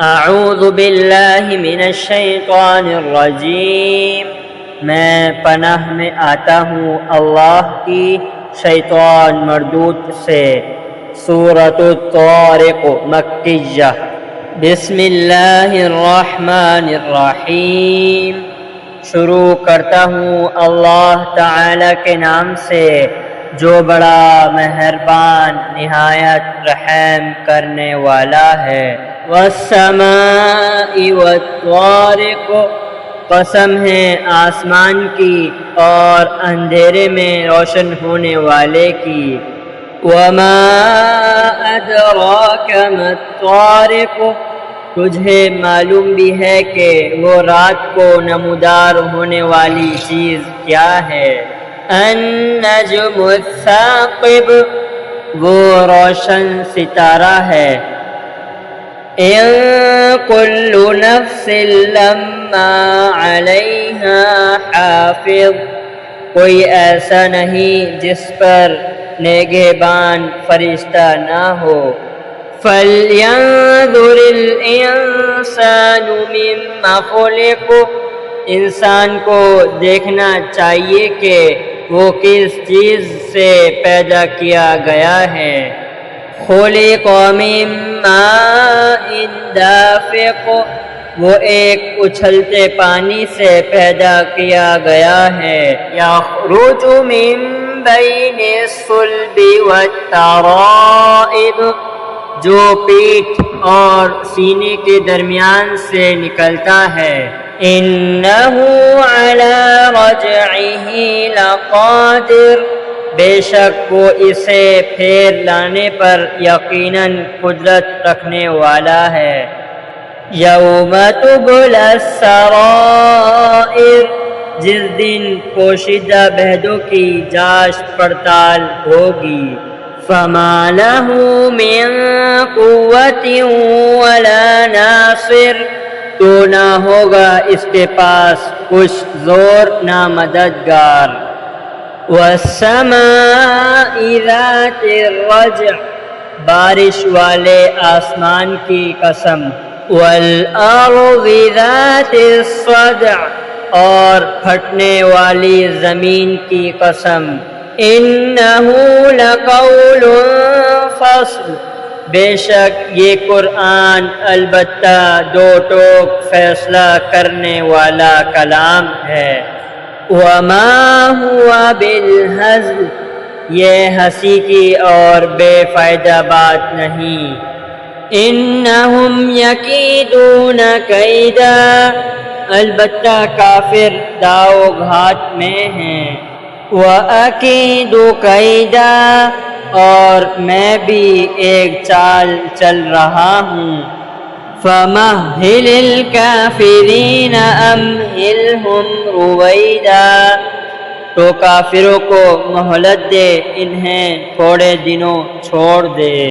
اعوذ باللہ من الشیطان الرجیم، میں پناہ میں آتا ہوں اللہ کی شیطان مردود سے۔ سورۃ الطارق مکیہ۔ بسم اللہ الرحمن الرحیم، شروع کرتا ہوں اللہ تعالی کے نام سے جو بڑا مہربان نہایت رحم کرنے والا ہے۔ والسماء والطارق، قسم ہے آسمان کی اور اندھیرے میں روشن ہونے والے کی۔ وما ادراک ما الطارق، تجھے معلوم بھی ہے کہ وہ رات کو نمودار ہونے والی چیز کیا ہے۔ النجم الثاقب، وہ روشن ستارہ ہے۔ ان کل نفس لما علیہا حافظ، کوئی ایسا نہیں جس پر نگہبان فرشتہ نہ ہو۔ فَلْيَنظُرِ الْإِنسَانُ مِمَّ خُلِقَ، انسان کو دیکھنا چاہیے کہ وہ کس چیز سے پیدا کیا گیا ہے۔ خُلِقَ مِن مَّاءٍ دَافِقٍ، وہ ایک اچھلتے پانی سے پیدا کیا گیا ہے۔ یخرج من بین الصلب والترائب، جو پیٹھ اور سینے کے درمیان سے نکلتا ہے۔ انہ علی رجعہ لقادر، بے شک وہ اسے پھیر لانے پر یقیناً قدرت رکھنے والا ہے۔ یوم تبلی السرائر، جس دن پوشیدہ بہدوں کی جانچ پڑتال ہوگی۔ فما لہ من قوت ولا ناصر، تو نہ ہوگا اس کے پاس کچھ زور نہ مددگار۔ والسماء ذات الرجع، بارش والے آسمان کی قسم۔ والارض ذات الصدع، اور پھٹنے والی زمین کی قسم۔ انہ لقول فصل، بے شک یہ قرآن البتہ دو ٹوک فیصلہ کرنے والا کلام ہے۔ وما ہوا بالہزل، یہ ہنسی کی اور بے فائدہ بات نہیں۔ انہم یکیدون کیدا، البتہ کافر داؤ گھاٹ میں ہیں۔ وَأَكِيدُ كَيْدًا، اور میں بھی ایک چال چل رہا ہوں۔ فَمَهِّلِ الْكَافِرِينَ أَمْهِلْهُمْ رُوَيْدًا، تو کافروں کو مہلت دے، انہیں تھوڑے دنوں چھوڑ دے۔